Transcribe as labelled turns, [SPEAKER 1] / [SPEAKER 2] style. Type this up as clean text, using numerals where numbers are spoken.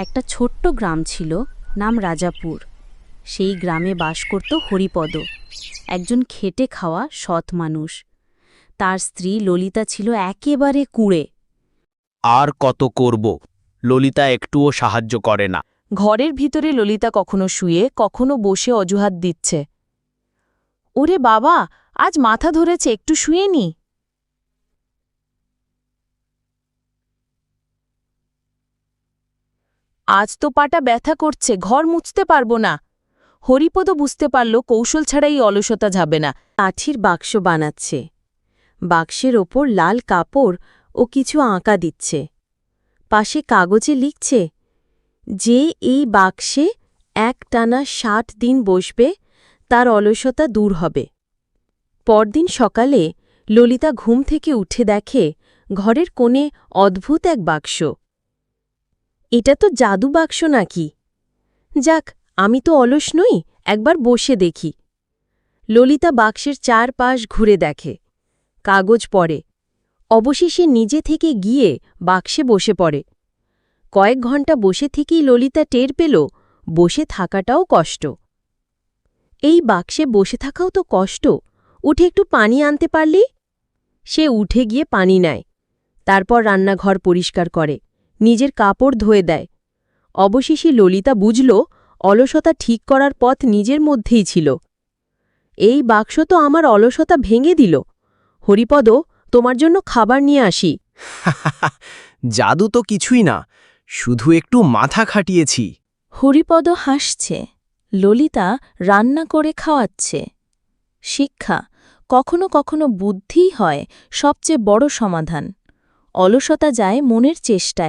[SPEAKER 1] একটা ছোট্ট গ্রাম ছিল, নাম রাজাপুর। সেই গ্রামে বাস করত হরিপদ, একজন খেটে খাওয়া সৎ মানুষ। তার স্ত্রী ললিতা ছিল একেবারে কুঁড়ে।
[SPEAKER 2] আর কত করব, ললিতা একটুও সাহায্য করে না।
[SPEAKER 3] ঘরের ভিতরে ললিতা কখনো শুয়ে কখনো বসে অজুহাত দিচ্ছে। ওরে বাবা, আজ মাথা ধরেছে, একটু শুয়ে নি। আজ তো পাটা ব্যথা করছে, ঘর মুছতে পারবো না। হরিপদ বুঝতে পারল কৌশল ছাড়াই অলসতা যাবে না।
[SPEAKER 1] কাঠির বাক্স বানাচ্ছে, বাক্সের ওপর লাল কাপড় ও কিছু আঁকা দিচ্ছে। পাশে কাগজে লিখছে, যে এই বাক্সে একটানা ৬০ দিন বসবে তার অলসতা দূর হবে। পরদিন সকালে ললিতা ঘুম থেকে উঠে দেখে ঘরের কোণে অদ্ভুত এক বাক্স। এটা তো জাদু বাক্স নাকি? যাক, আমি তো অলস নই, একবার বসে দেখি। ললিতা বাক্সের চারপাশ ঘুরে দেখে, কাগজ পড়ে। অবশেষে নিজে থেকে গিয়ে বাক্সে বসে পড়ে। কয়েক ঘণ্টা বসে থেকেই ললিতা টের পেল বসে থাকাটাও কষ্ট। এই বাক্সে বসে থাকাও তো কষ্ট, উঠে একটু পানি আনতে পারলি? সে উঠে গিয়ে পানি নেয়, তারপর রান্নাঘর পরিষ্কার করে, নিজের কাপড় ধুয়ে দেয়। অবশেষে ললিতা বুঝল অলসতা ঠিক করার পথ নিজের মধ্যেই ছিল। এই বাক্স তো আমার অলসতা ভেঙে দিল। হরিপদ, তোমার জন্য খাবার নিয়ে আসি।
[SPEAKER 2] জাদু তো কিছুই না, শুধু একটু মাথা খাটিয়েছি।
[SPEAKER 3] হরিপদ হাসছে, ললিতা রান্না করে খাওয়াচ্ছে। শিক্ষা, কখনো কখনো বুদ্ধিই হয় সবচেয়ে বড় সমাধান। অলসতা যায় মনের চেষ্টায়।